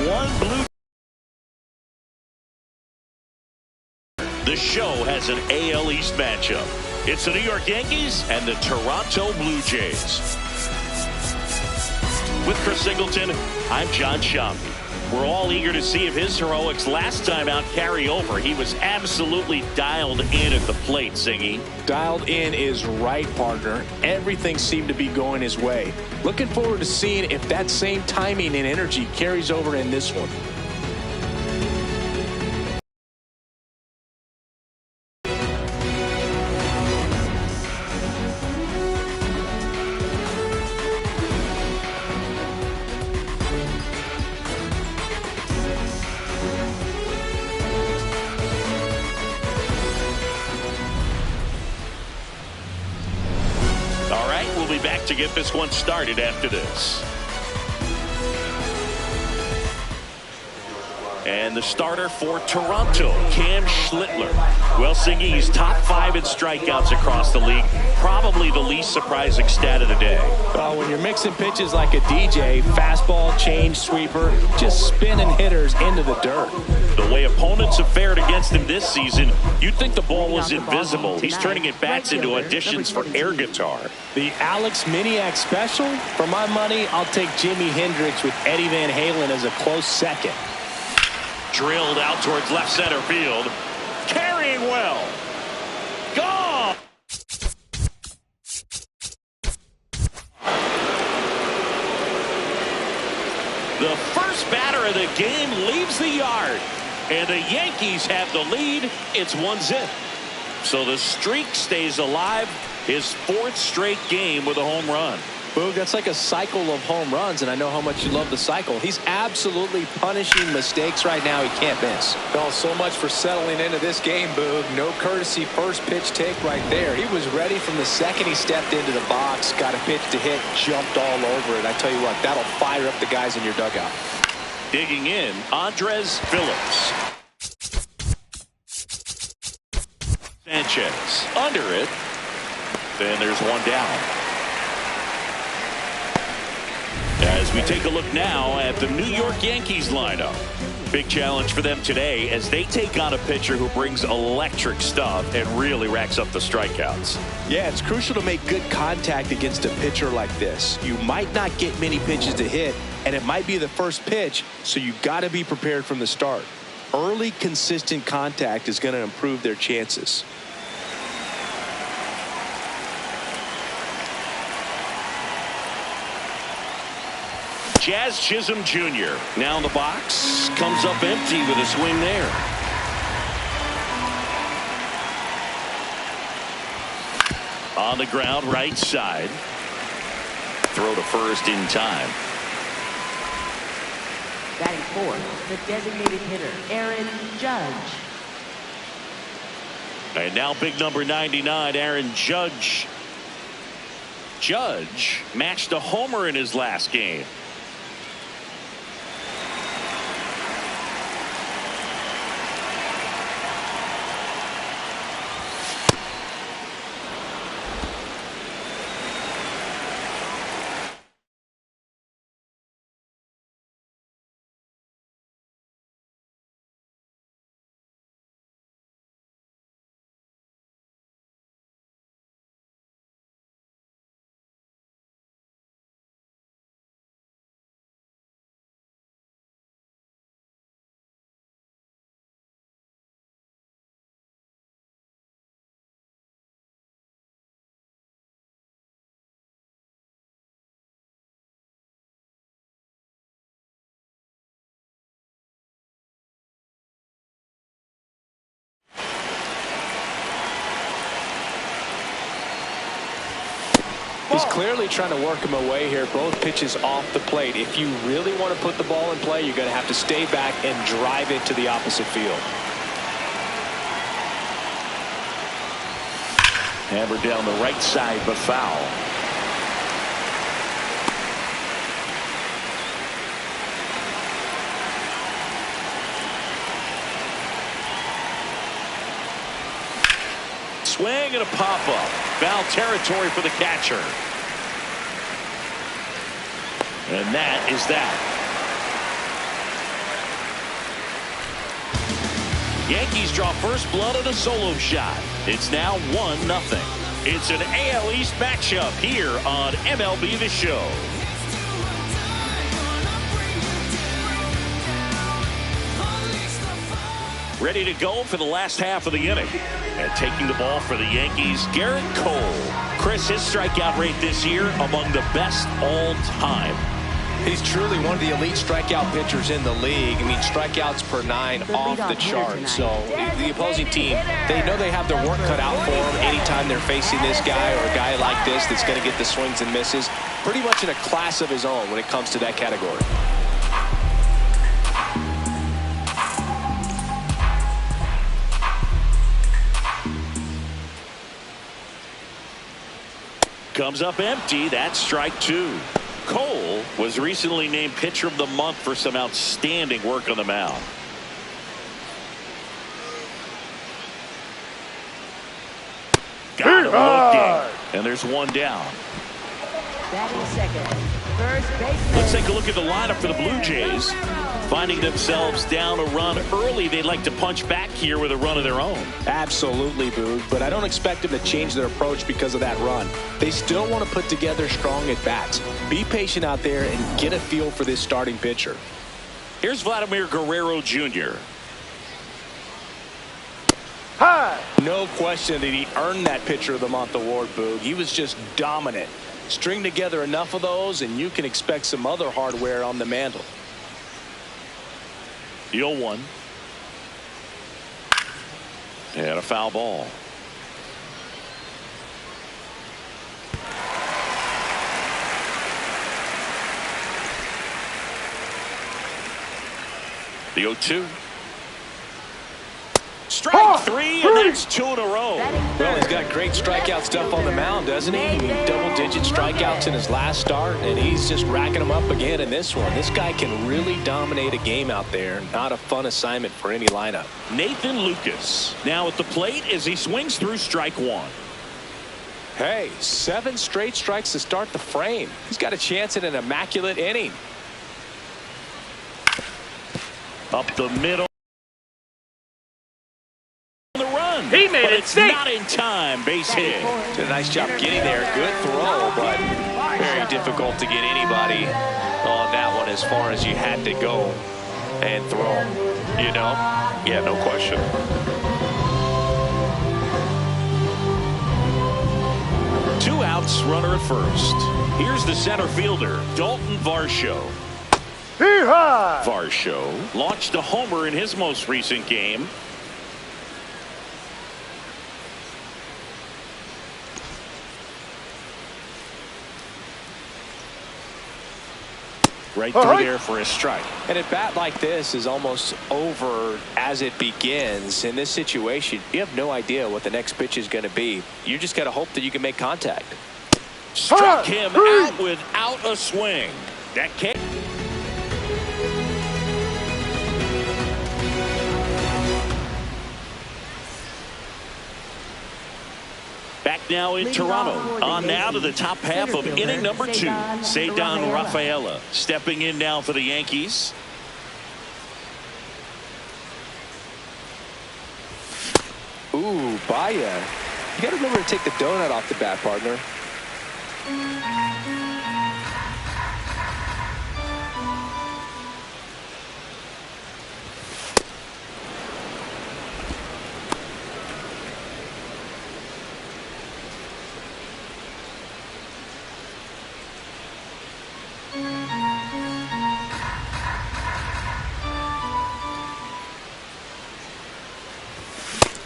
one blue. The show has an AL East matchup. It's the New York Yankees and the Toronto Blue Jays. With Chris Singleton, I'm John Shampi. We're all eager to see if his heroics last time out carry over. He was absolutely dialed in at the plate, Singy. Dialed in is right, partner. Everything seemed to be going his way. Looking forward to seeing if that same timing and energy carries over in this one. We'll be back to get this one started after this. And the starter for Toronto, Cam Schlittler. Well, Singy, he's top 5 in strikeouts across the league. Probably the least surprising stat of the day. Well, when you're mixing pitches like a DJ, fastball, change, sweeper, just spinning hitters into the dirt. The way opponents have fared against him this season, you'd think the ball was invisible. He's turning at bats into auditions for air guitar. The Alex Miniak special? For my money, I'll take Jimi Hendrix with Eddie Van Halen as a close second. Drilled out towards left center field. Carrying well. Gone. The first batter of the game leaves the yard. And the Yankees have the lead. It's 1-0. So the streak stays alive. His 4th straight game with a home run. Boog, that's like a cycle of home runs, and I know how much you love the cycle. He's absolutely punishing mistakes right now he can't miss. Oh, so much for settling into this game, Boog. No courtesy first pitch take right there. He was ready from the second he stepped into the box, got a pitch to hit, jumped all over it. I tell you what, that'll fire up the guys in your dugout. Digging in, Andres Phillips. Sanchez under it. Then there's one down. As we take a look now at the New York Yankees lineup. Big challenge for them today as they take on a pitcher who brings electric stuff and really racks up the strikeouts. Yeah, it's crucial to make good contact against a pitcher like this. You might not get many pitches to hit, and it might be the first pitch, so you got to be prepared from the start. Early, consistent contact is going to improve their chances. Jazz Chisholm Jr. now in the box. Comes up empty with a swing there. On the ground, right side. Throw to first in time. Batting fourth, the designated hitter, Aaron Judge. And now big number 99, Aaron Judge. Judge matched a homer in his last game. He's clearly trying to work him away here. Both pitches off the plate. If you really want to put the ball in play, you're going to have to stay back and drive it to the opposite field. Hammered down the right side, but foul. Swing and a pop-up. Foul territory for the catcher. And that is that. Yankees draw first blood on a solo shot. It's now 1-0. It's an AL East matchup here on MLB The Show. Ready to go for the last half of the inning. And taking the ball for the Yankees, Garrett Cole. Chris, his strikeout rate this year among the best all time. He's truly one of the elite strikeout pitchers in the league. I mean, strikeouts per 9 off the chart. So the opposing team, they know they have their work cut out for them anytime they're facing this guy or a guy like this that's going to get the swings and misses. Pretty much in a class of his own when it comes to that category. Comes up empty. That's strike 2. Cole was recently named Pitcher of the Month for some outstanding work on the mound. Got him looking. And there's one down. Batting second. First baseman. Let's take a look at the lineup for the Blue Jays. Finding themselves down a run early, they'd like to punch back here with a run of their own. Absolutely, Boog, but I don't expect them to change their approach because of that run. They still want to put together strong at-bats. Be patient out there and get a feel for this starting pitcher. Here's Vladimir Guerrero Jr. Hi. No question that he earned that Pitcher of the Month award, Boog. He was just dominant. String together enough of those, and you can expect some other hardware on the mantle. The 0-1. And a foul ball. The 0-2. Strike 3, and that's 2 in a row. Well, he's got great strikeout stuff on the mound, doesn't he? I mean, double-digit strikeouts in his last start, and he's just racking them up again in this one. This guy can really dominate a game out there. Not a fun assignment for any lineup. Nathan Lucas now at the plate as he swings through strike 1. Hey, 7 straight strikes to start the frame. He's got a chance at an immaculate inning. Up the middle. He made it it's not in time. Base hit. Did a nice job getting there. Good throw, but very difficult to get anybody on that one as far as you had to go and throw. You know? Yeah, no question. Two outs, runner at first. Here's the center fielder, Dalton Varsho. Varsho launched a homer in his most recent game. Right through there for a strike. And a bat like this is almost over as it begins. In this situation, you have no idea what the next pitch is going to be. You just got to hope that you can make contact. Struck him out without a swing. That can't. Back now in Toronto. On now to the top half of inning number 2. Ceddanne Rafaela stepping in now for the Yankees. Ooh, Baya. You got to remember to take the donut off the bat, partner.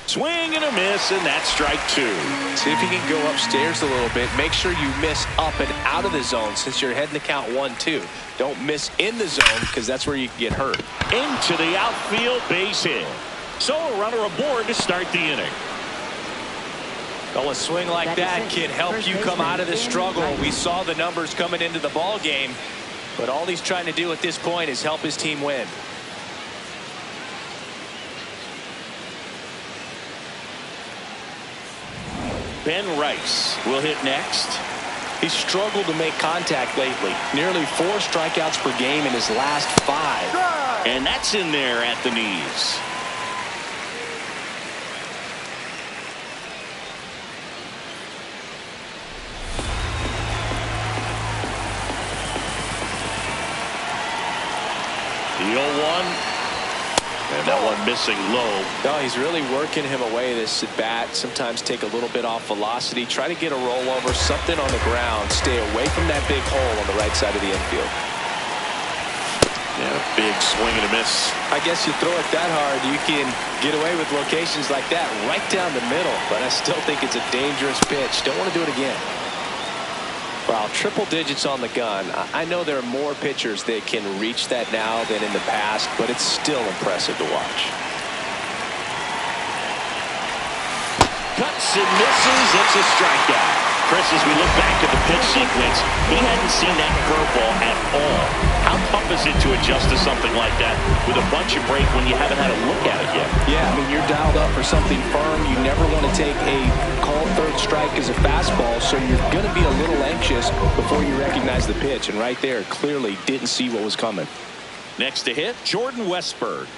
Swing and a miss, and that's strike 2. See if you can go upstairs a little bit. Make sure you miss up and out of the zone since you're heading to count 1-2. Don't miss in the zone because that's where you can get hurt. Into the outfield, base hit. So a runner aboard to start the inning. Well, a swing like that can help you come out of the struggle. We saw the numbers coming into the ball game, but all he's trying to do at this point is help his team win. Ben Rice will hit next. He's struggled to make contact lately. Nearly 4 strikeouts per game in his last 5. And that's in there at the knees. 0-1. And that one missing low. No, he's really working him away, this at bat. Sometimes take a little bit off velocity. Try to get a rollover, something on the ground. Stay away from that big hole on the right side of the infield. Yeah, big swing and a miss. I guess you throw it that hard, you can get away with locations like that right down the middle. But I still think it's a dangerous pitch. Don't want to do it again. Wow, triple digits on the gun. I know there are more pitchers that can reach that now than in the past, but it's still impressive to watch. Cuts and misses. It's a strikeout. Chris, as we look back at the pitch sequence, he hadn't seen that curveball at all. How tough is it to adjust to something like that with a bunch of break when you haven't had a look at it yet? Yeah, I mean, you're dialed up for something firm. You never want to take a called third strike as a fastball, so you're going to be a little anxious before you recognize the pitch. And right there, clearly didn't see what was coming. Next to hit, Jordan Westburg.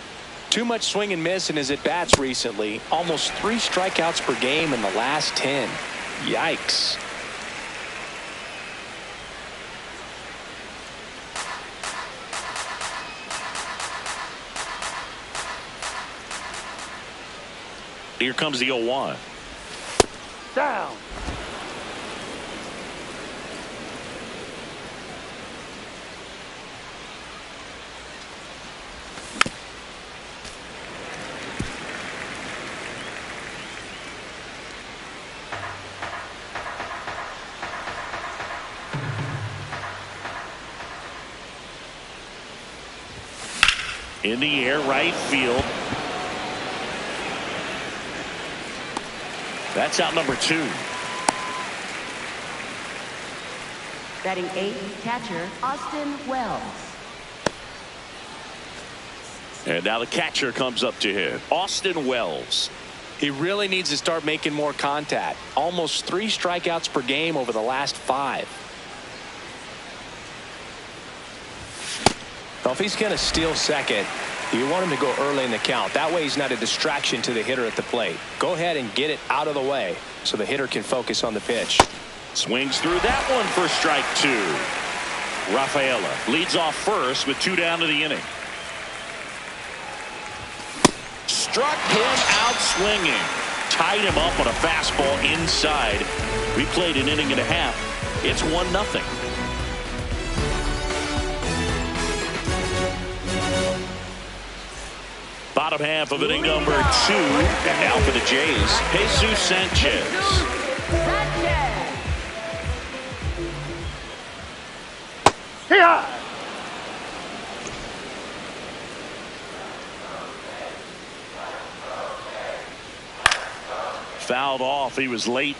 Too much swing and miss in his at-bats recently. Almost 3 strikeouts per game in the last 10. Yikes. Here comes the 0-1. Down. In the air, right field. That's out number 2. Batting 8th, catcher Austin Wells. And now the catcher comes up to hit. Austin Wells. He really needs to start making more contact. Almost 3 strikeouts per game over the last 5. Now, if he's going to steal second, you want him to go early in the count. That way he's not a distraction to the hitter at the plate. Go ahead and get it out of the way so the hitter can focus on the pitch. Swings through that one for strike 2. Rafaela leads off first with 2 down to the inning. Struck him out swinging. Tied him up on a fastball inside. We played an inning and a half. It's 1-0. Bottom half of inning number 2. And now for the Jays, Jesus Sanchez. Here. Fouled off. He was late.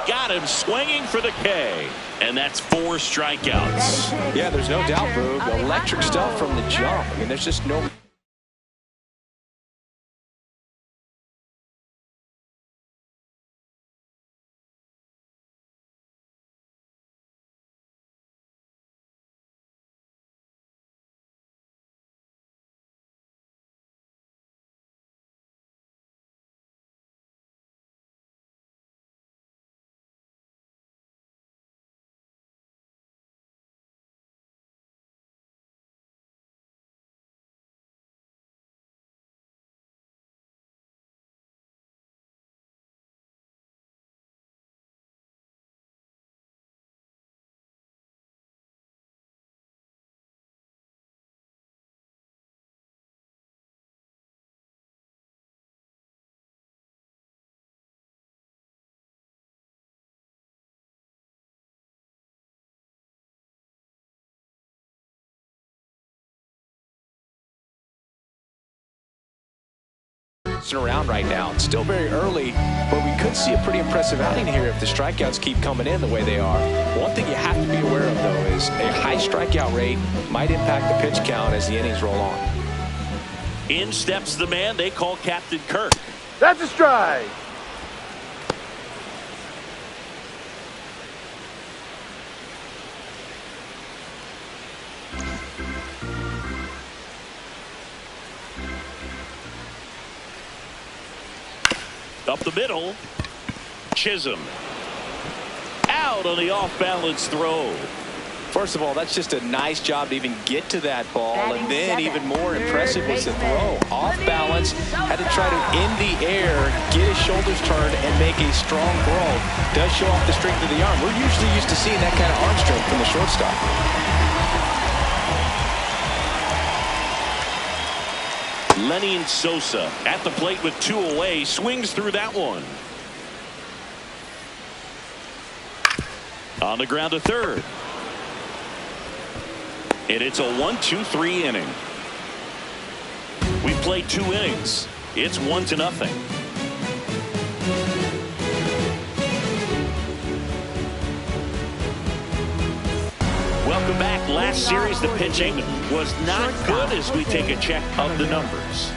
Got him swinging for the K. And that's 4 strikeouts. Yeah, there's no doubt, Boog. Electric stuff from the jump. I mean, there's just no... around right now. It's still very early, but we could see a pretty impressive outing here if the strikeouts keep coming in the way they are. One thing you have to be aware of, though, is a high strikeout rate might impact the pitch count as the innings roll on. In steps the man they call Captain Kirk. That's a strike. Up the middle. Chisholm. Out on the off-balance throw. First of all, that's just a nice job to even get to that ball. Batting And then seventh, even more third impressive was the baseman, throw. Off balance, had to try to, Sosa. in the air, get his shoulders turned and make a strong throw. Does show off the strength of the arm. We're usually used to seeing that kind of arm strength from the shortstop. Lenny Sosa at the plate with 2 away. Swings through that one. On the ground to third. And it's a 1-2-3 inning. We've played 2 innings. It's 1-0. Welcome back. Last series, the pitching was not good as we take a check of the numbers.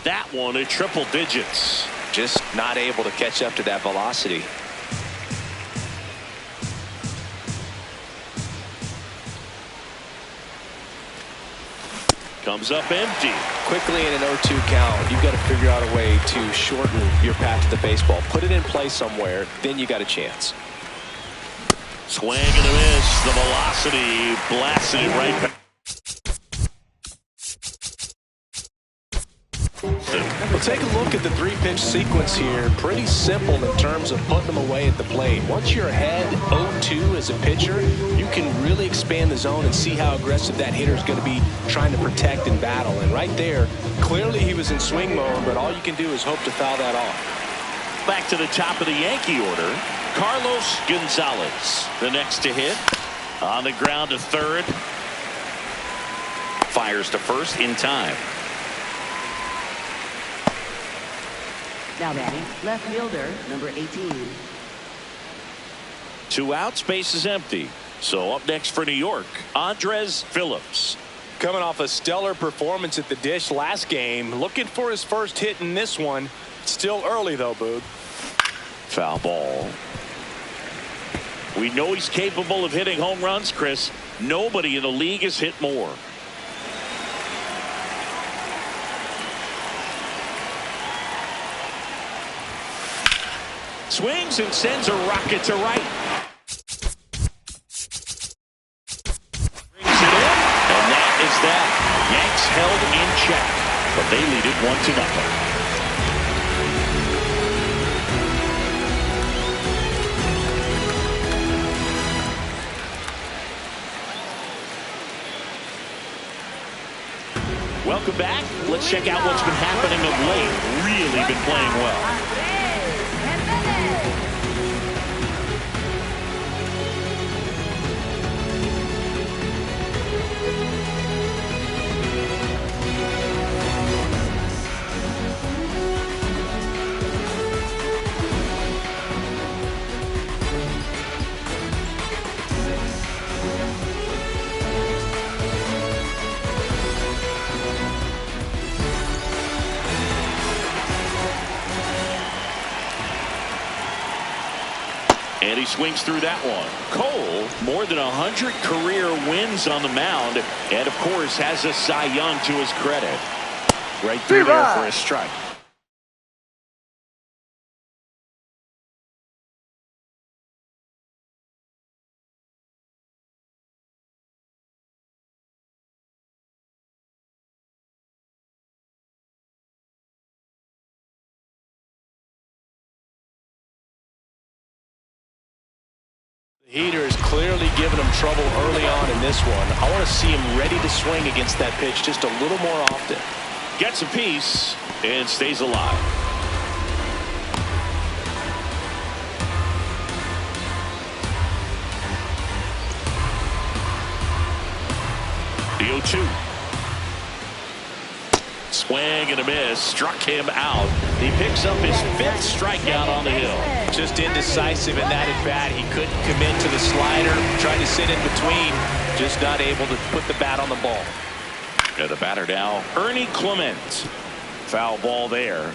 that one at triple digits. Just not able to catch up to that velocity. Comes up empty. Quickly in an 0-2 count, you've got to figure out a way to shorten your path to the baseball. Put it in play somewhere, then you got a chance. Swing and a miss. The velocity blasted it right back. Well, take a look at the three-pitch sequence here. Pretty simple in terms of putting them away at the plate. Once you're ahead 0-2 as a pitcher, you can really expand the zone and see how aggressive that hitter is going to be trying to protect and battle. And right there, clearly he was in swing mode, but all you can do is hope to foul that off. Back to the top of the Yankee order, Carlos Gonzalez, the next to hit. On the ground to third. Fires to first in time. Now batting, left fielder, number 18. 2 outs, base is empty. So up next for New York, Andres Phillips. Coming off a stellar performance at the dish last game, looking for his first hit in this one. Still early though, Boog. Foul ball. We know he's capable of hitting home runs, Chris. Nobody in the league has hit more. Swings and sends a rocket to right. Brings it in, and that is that. Yanks held in check, but they lead it 1-0. Welcome back. Let's check out what's been happening of late. Really been playing well. And he swings through that one. Cole, more than 100 career wins on the mound, and of course has a Cy Young to his credit. Right through there for a strike. Heater is clearly giving him trouble early on in this one. I want to see him ready to swing against that pitch just a little more often. Gets a piece and stays alive. The 0-2. Swing and a miss. Struck him out. He picks up his 5th strikeout on the hill. Just indecisive in that at bat. He couldn't commit to the slider. Tried to sit in between. Just not able to put the bat on the ball. And the batter now, Ernie Clement. Foul ball there.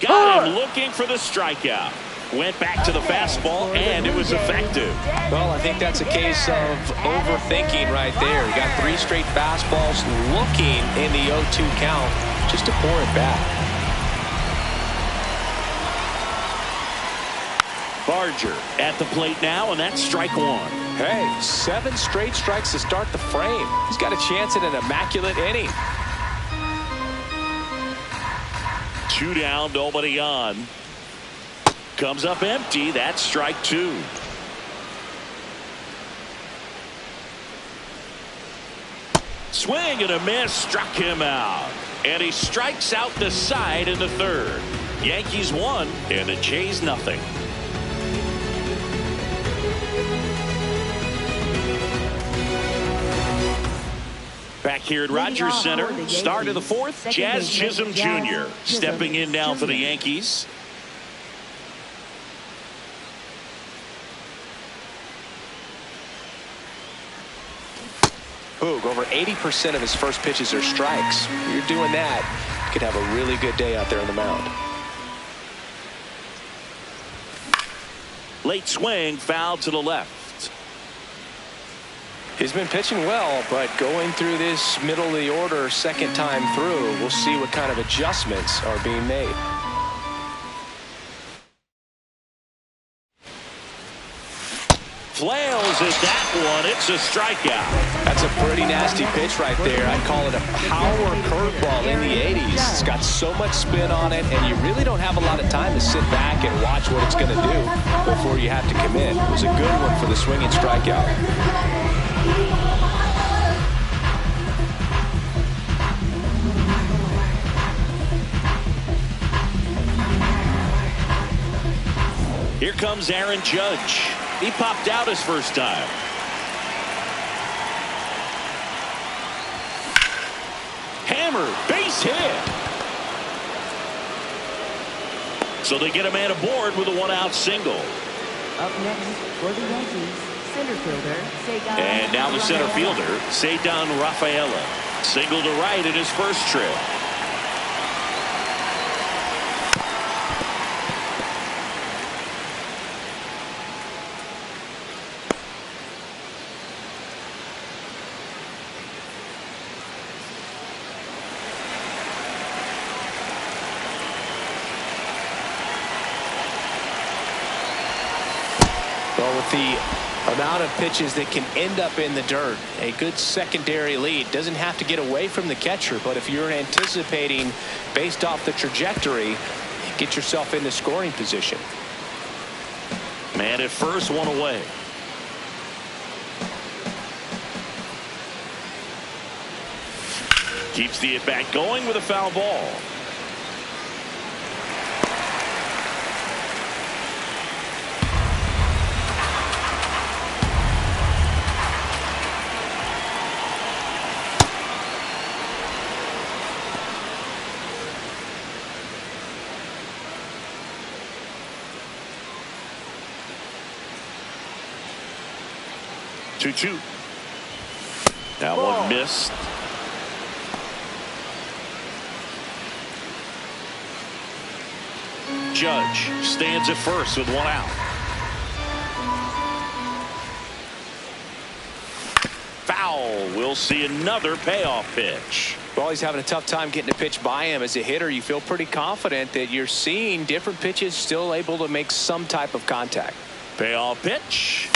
Got him looking for the strikeout. Went back to the fastball, and it was effective. Well, I think that's a case of overthinking right there. He got 3 straight fastballs looking in the 0-2 count just to pour it back. Barger at the plate now, and that's strike 1. Hey, 7 straight strikes to start the frame. He's got a chance at an immaculate inning. 2 down, nobody on. Comes up empty. That's strike 2. Swing and a miss. Struck him out. And he strikes out the side in the 3rd. Yankees 1 and the Jays nothing. Back here at Rogers Center, start of the fourth, Jazz Chisholm Jr. stepping in now for the Yankees. Boog, over 80% of his first pitches are strikes. If you're doing that, you could have a really good day out there on the mound. Late swing, foul to the left. He's been pitching well, but going through this middle of the order second time through, we'll see what kind of adjustments are being made. Flails at that one. It's a strikeout. That's a pretty nasty pitch right there. I'd call it a power curveball in the 80s. It's got so much spin on it, and you really don't have a lot of time to sit back and watch what it's going to do before you have to commit. It was a good one for the swinging strikeout. Here comes Aaron Judge. He popped out his first time. Hammer, base hit. So they get a man aboard with a one-out single. Up next for the Yankees, center fielder, Segan. And now the center fielder, Sedan Rafaela. Single to right in his first trip. Well, with the amount of pitches that can end up in the dirt, a good secondary lead doesn't have to get away from the catcher, but if you're anticipating based off the trajectory, get yourself into scoring position. Man at first, one away. Keeps the at-bat going with a foul ball. Two. That one missed. Judge stands at first with one out. Foul. We'll see another payoff pitch. Well, he's having a tough time getting a pitch by him. As a hitter, you feel pretty confident that you're seeing different pitches still able to make some type of contact. Payoff pitch.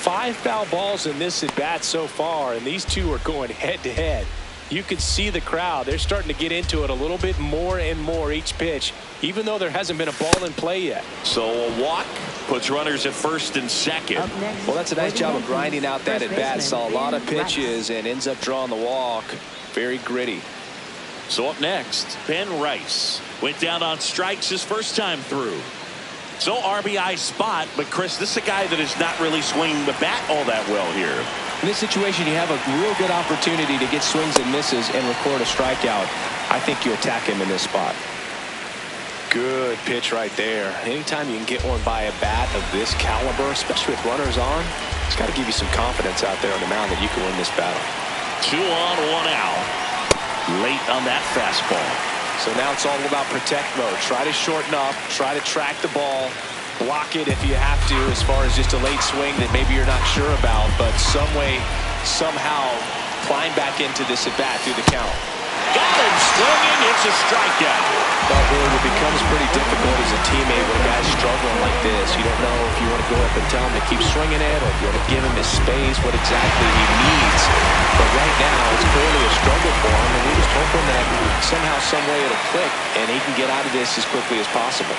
5 foul balls in this at bat so far, and these two are going head to head. You can see the crowd. They're starting to get into it a little bit more and more each pitch, even though there hasn't been a ball in play yet. So a walk puts runners at first and second. Well, that's a nice job of grinding out that at bat. Saw a lot of pitches and ends up drawing the walk. Very gritty. So up next, Ben Rice went down on strikes his first time through. So RBI spot, but Chris, this is a guy that is not really swinging the bat all that well here. In this situation, you have a real good opportunity to get swings and misses and record a strikeout. I think you attack him in this spot. Good pitch right there. Anytime you can get one by a bat of this caliber, especially with runners on, it's got to give you some confidence out there on the mound that you can win this battle. 2 on, 1 out. Late on that fastball. So now it's all about protect mode. Try to shorten up, try to track the ball, block it if you have to, as far as just a late swing that maybe you're not sure about, but some way, somehow climb back into this at bat through the count. Got him swinging. It's a strikeout. Well, it becomes pretty difficult as a teammate when a guy's struggling like this. You don't know if you want to go up and tell him to keep swinging it, or if you want to give him his space, what exactly he needs. But right now, it's clearly a struggle for him, and we're just hoping that somehow, some way it'll click, and he can get out of this as quickly as possible.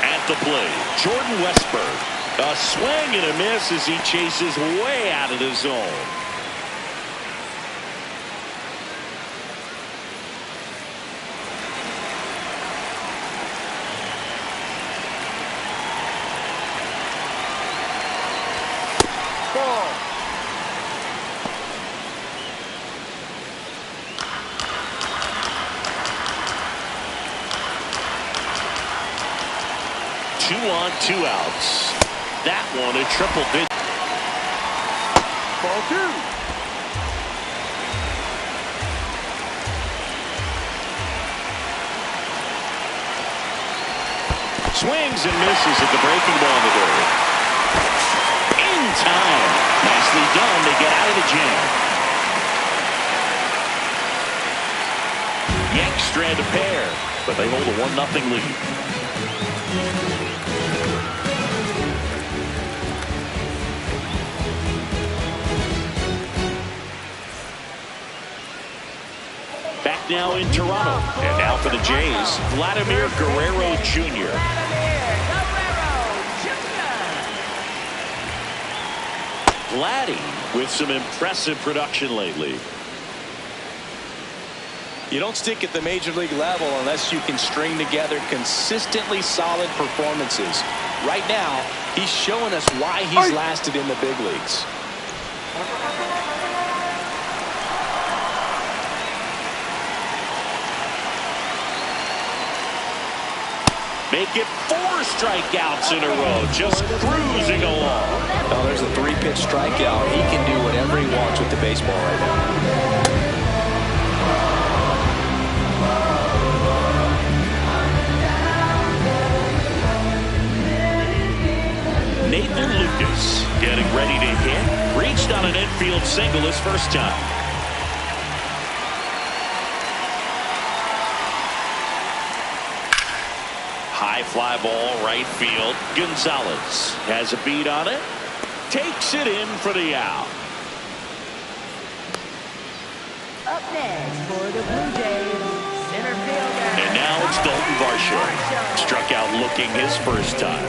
At the plate, Jordan Westberg. A swing and a miss as he chases way out of the zone. 2 on, 2 outs. That one a triple digit. Ball 2. Swings and misses at the breaking ball in the dirt. In time. Nicely done to get out of the jam. Yanks strand a pair, but they hold a 1-0 lead. Back now in Toronto. And now for the Jays, Vladimir Guerrero Jr. Vladdy with some impressive production lately. You don't stick at the major league level unless you can string together consistently solid performances. Right now, he's showing us why he's lasted in the big leagues. Make it 4 strikeouts in a row, just cruising along. Oh, there's a 3-pitch strikeout. He can do whatever he wants with the baseball right now. Nathan Lucas getting ready to hit. Reached on an infield single his first time. High fly ball right field. Gonzalez has a beat on it. Takes it in for the out. Up next for the Blue Jays, center fielder. And now it's Dalton Varsho. Struck out looking his first time.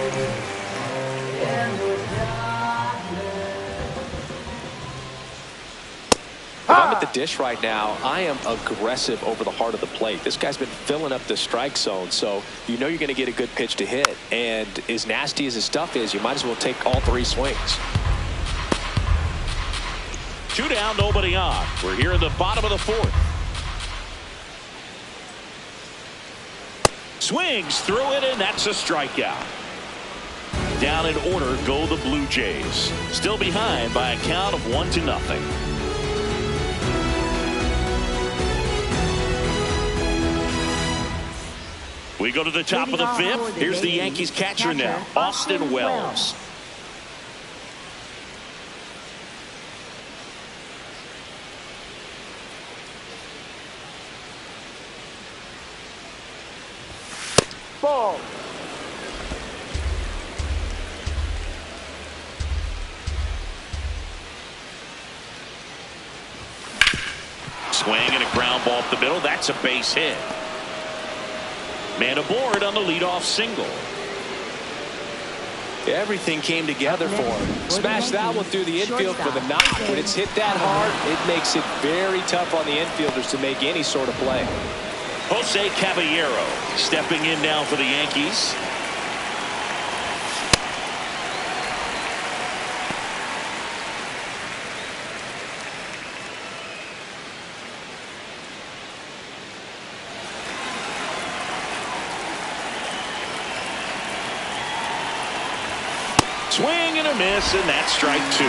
If I'm at the dish right now, I am aggressive over the heart of the plate. This guy's been filling up the strike zone, so you know you're going to get a good pitch to hit. And as nasty as his stuff is, you might as well take all 3 swings. 2 down, nobody on. We're here in the bottom of the 4th. Swings through it, and that's a strikeout. Down in order go the Blue Jays. Still behind by a count of 1-0. We go to the top of the 5th. Here's the Yankees catcher now, Austin Wells. Ball. Swing and a ground ball up the middle. That's a base hit. Man aboard on the leadoff single. Everything came together for him. Smashed that one through the infield for the knock. When it's hit that hard, it makes it very tough on the infielders to make any sort of play. Jose Caballero stepping in now for the Yankees. Swing and a miss, and that's strike 2.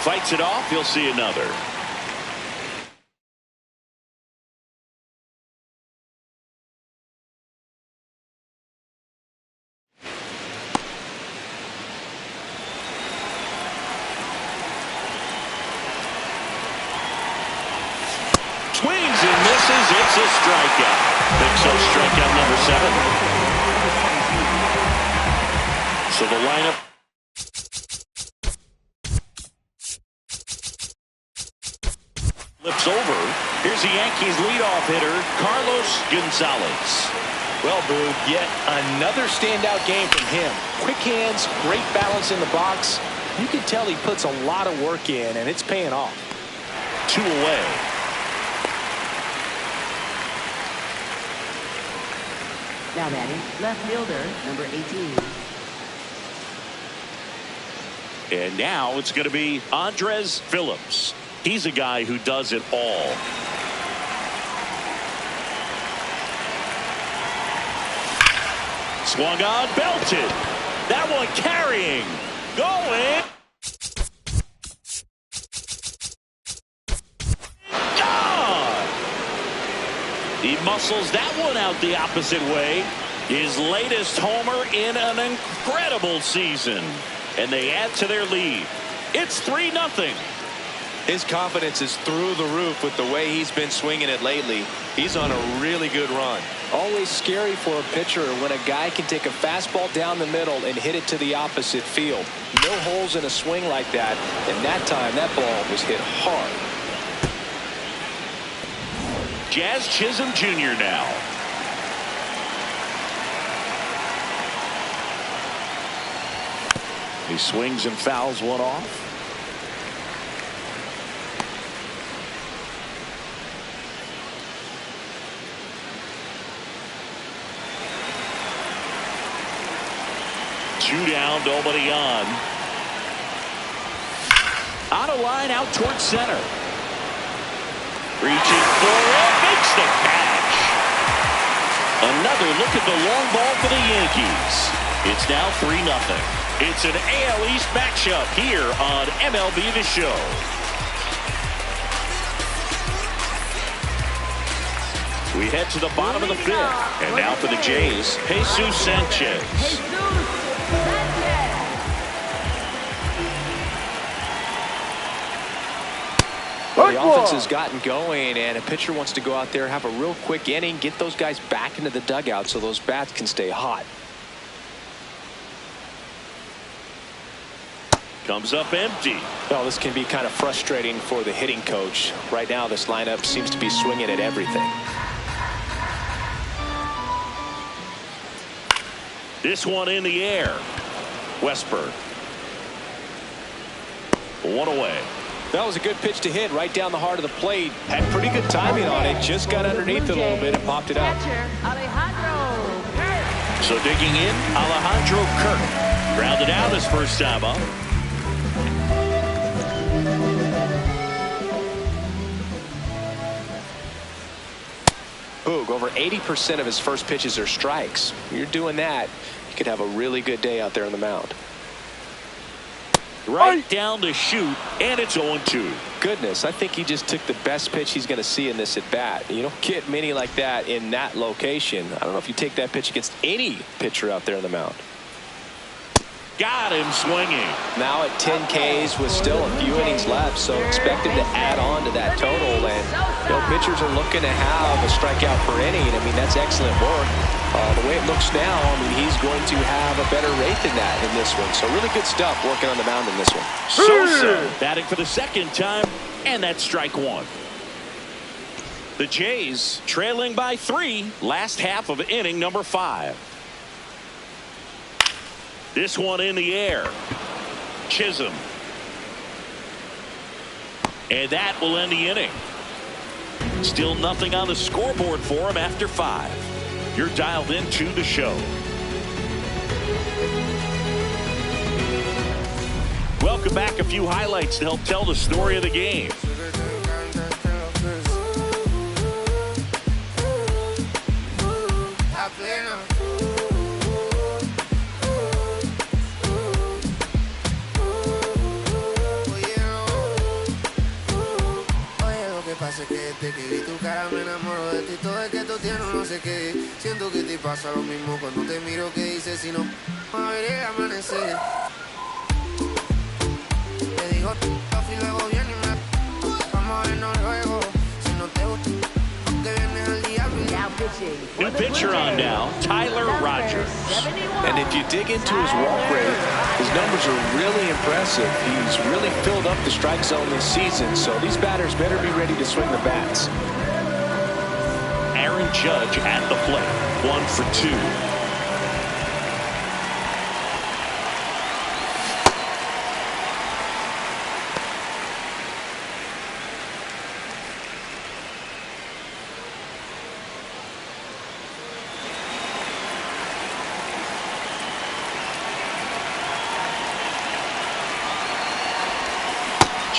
Fights it off. He'll see another. Swings and misses. It's a strikeout. Picks up strikeout number 7. So the lineup. Flips over. Here's the Yankees leadoff hitter, Carlos Gonzalez. Well, Boog, yet another standout game from him. Quick hands, great balance in the box. You can tell he puts a lot of work in, and it's paying off. 2 away. Now batting, left fielder, number 18. And now it's going to be Andres Phillips. He's a guy who does it all. Swung on, belted. That one carrying. Going. Gone. He muscles that one out the opposite way. His latest homer in an incredible season. And they add to their lead. It's 3-0. His confidence is through the roof with the way he's been swinging it lately. He's on a really good run. Always scary for a pitcher when a guy can take a fastball down the middle and hit it to the opposite field. No holes in a swing like that, and that time that ball was hit hard. Jazz Chisholm Jr. now. He swings and fouls one off. Two down, nobody on. On a line out towards center. Reaching for it, makes the catch. Another look at the long ball for the Yankees. It's now 3-0. It's an AL East matchup here on MLB The Show. We head to the bottom of the 5th. And now for the Jays, Jesus Sanchez. Well, the offense has gotten going, and a pitcher wants to go out there, have a real quick inning, get those guys back into the dugout so those bats can stay hot. Comes up empty. Well, this can be kind of frustrating for the hitting coach. Right now, this lineup seems to be swinging at everything. This one in the air. Westberg. 1 away. That was a good pitch to hit right down the heart of the plate. Had pretty good timing on it. Just got underneath it a little bit and popped it out. So digging in, Alejandro Kirk. Grounded out his first time up. Boog, over 80% of his first pitches are strikes. You're doing that, you could have a really good day out there on the mound. Right down to shoot, and it's 0-2. Goodness, I think he just took the best pitch he's going to see in this at bat. You don't get many like that in that location. I don't know if you take that pitch against any pitcher out there on the mound. Got him swinging. Now at 10 Ks with still a few innings left, so expect him to add on to that total. And pitchers are looking to have a strikeout per inning. I mean, that's excellent work. The way it looks now, I mean, he's going to have a better rate than that in this one. So really good stuff working on the mound in this one. Sosa batting for the second time, and that's strike 1. The Jays trailing by 3, last half of inning number 5. This one in the air. Chisholm. And that will end the inning. Still nothing on the scoreboard for him after 5. You're dialed into the show. Welcome back. A few highlights to help tell the story of the game. me enamoro de ti, todo es que tú tienes no sé qué. Siento que te pasa lo mismo cuando te miro, que dices si no a ver el amanecer. Te digo y luego viene y me vamos a vernos luego. Si no te gusta que vienes al diablo. Now pitching. New pitcher on now, Tyler Rogers. And if you dig into his walk rate, his numbers are really impressive. He's really filled up the strike zone this season, so these batters better be ready to swing the bats. Aaron Judge at the plate, 1 for 2.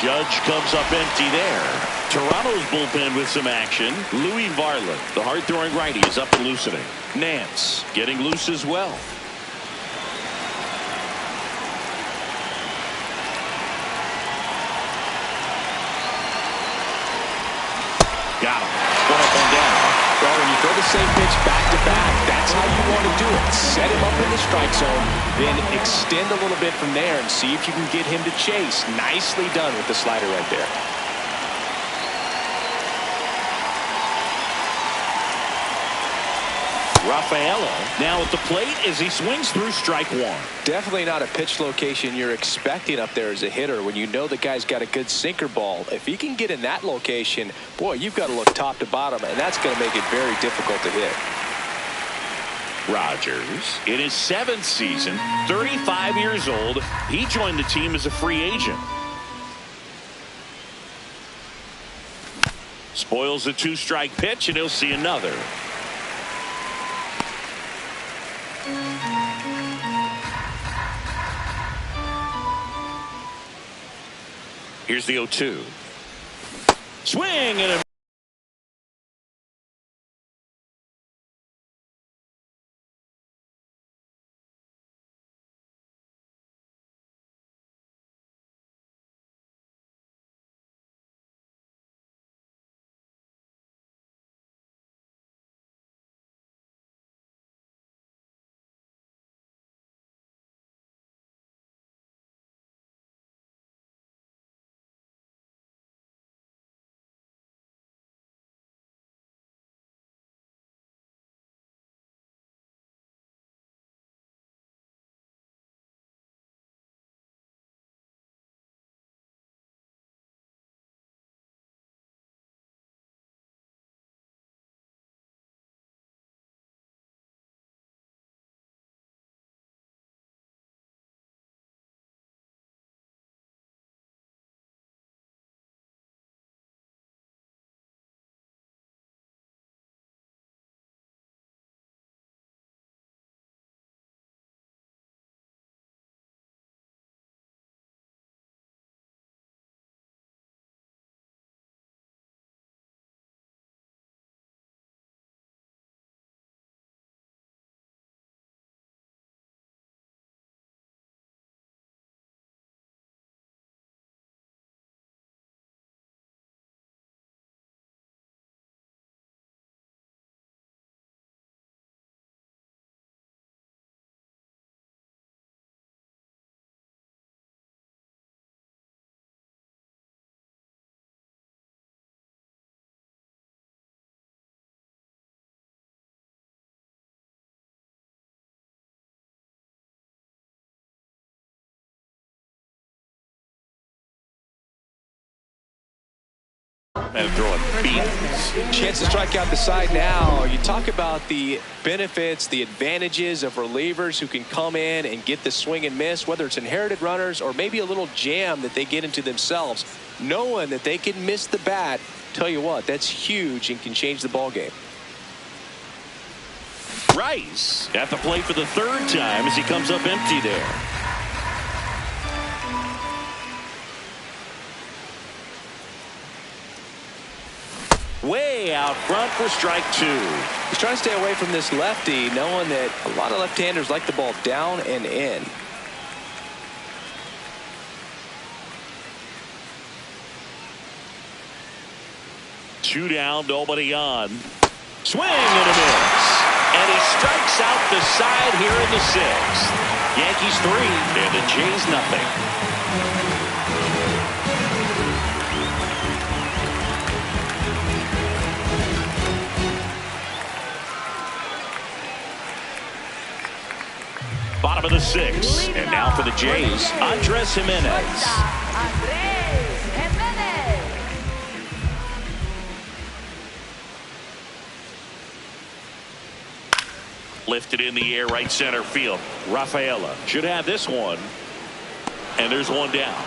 Judge comes up empty there. Toronto's bullpen with some action. Louis Varland, the hard-throwing righty, is up and loosening. Nance getting loose as well. Got him. One up and down. Well, when you throw the same pitch back-to-back, that's how you want to do it. Set him up in the strike zone, then extend a little bit from there and see if you can get him to chase. Nicely done with the slider right there. Rafaela now at the plate as he swings through strike 1. Definitely not a pitch location you're expecting up there as a hitter when you know the guy's got a good sinker ball. If he can get in that location, boy, you've got to look top to bottom, and that's going to make it very difficult to hit. Rogers in his 7th season, 35 years old. He joined the team as a free agent. Spoils a 2-strike pitch, and he'll see another. Here's the 0-2. Swing and a and throwing beans. Chance to strike out the side now. You talk about the benefits, the advantages of relievers who can come in and get the swing and miss, whether it's inherited runners or maybe a little jam that they get into themselves. Knowing that they can miss the bat, tell you what, that's huge and can change the ball game. Rice at the plate for the 3rd time as he comes up empty there. Way out front for strike 2. He's trying to stay away from this lefty, knowing that a lot of left-handers like the ball down and in. 2 down, nobody on. Swing and a miss. And he strikes out the side here in the 6th. Yankees 3 and the Jays nothing. Bottom of the 6th, and now for the Jays, Andres Jimenez. Lifted in the air, right center field. Rafaela should have this one, and there's one down.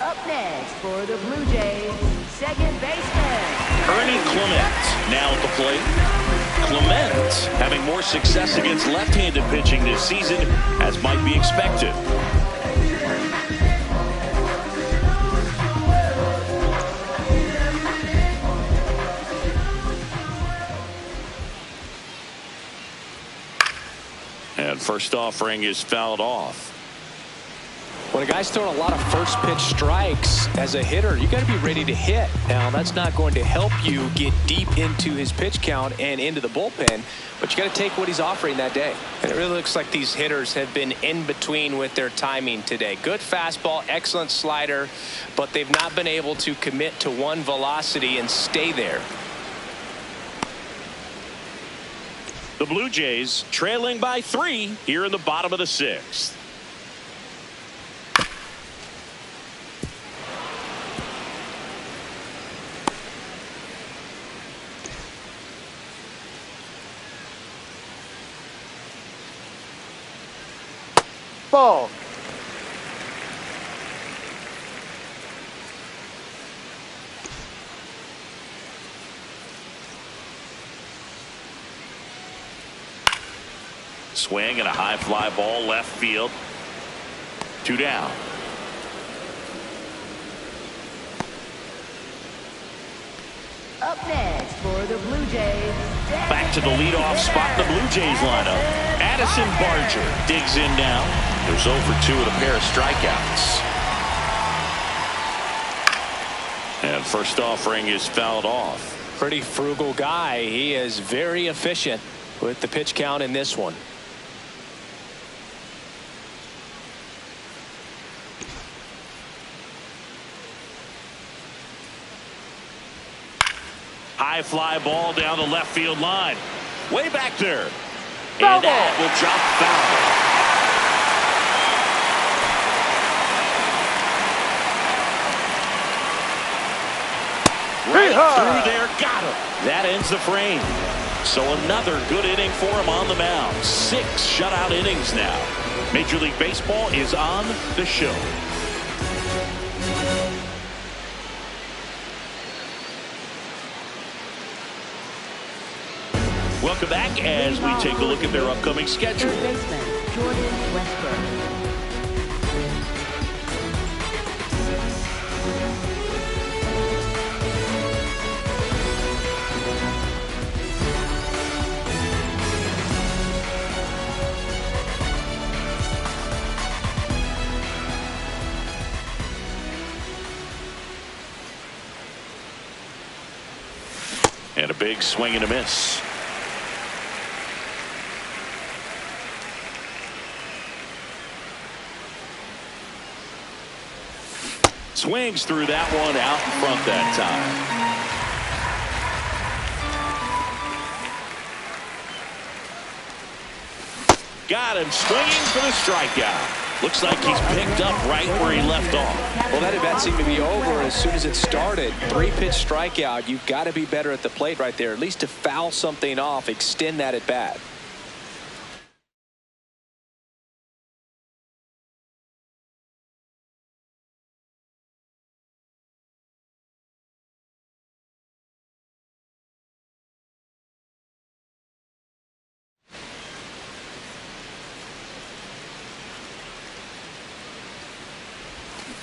Up next for the Blue Jays, second baseman Ernie Clement now at the plate. Clement having more success against left-handed pitching this season, as might be expected. And first offering is fouled off. When a guy's throwing a lot of first pitch strikes as a hitter, you got to be ready to hit. Now, that's not going to help you get deep into his pitch count and into the bullpen, but you got to take what he's offering that day. And it really looks like these hitters have been in between with their timing today. Good fastball, excellent slider, but they've not been able to commit to one velocity and stay there. The Blue Jays trailing by 3 here in the bottom of the 6th. Ball. Swing and a high fly ball left field. 2 down. up next for the Blue Jays. Back to the leadoff spot in the Blue Jays lineup. Addison Barger digs in now. There's 0 for 2 with a pair of strikeouts. And first offering is fouled off. Pretty frugal guy. He is very efficient with the pitch count in this one. High fly ball down the left field line. Way back there. And that will drop foul. Right through there, got him. That ends the frame. So another good inning for him on the mound. 6 shutout innings now. Major League Baseball is on the show. Welcome back as we take a look at their upcoming schedule. Third baseman, Jordan Westbrook. And a big swing and a miss. Swings through that one out in front that time. Got him swinging for the strikeout. Looks like he's picked up right where he left off. Well, that at bat seemed to be over as soon as it started. 3-pitch strikeout. You've got to be better at the plate right there. At least to foul something off, extend that at bat.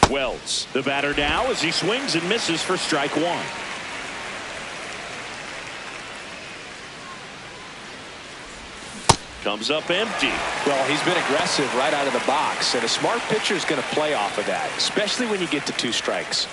Wells, the batter now as he swings and misses for strike 1. Comes up empty. Well, he's been aggressive right out of the box, and a smart pitcher is going to play off of that, especially when you get to 2 strikes.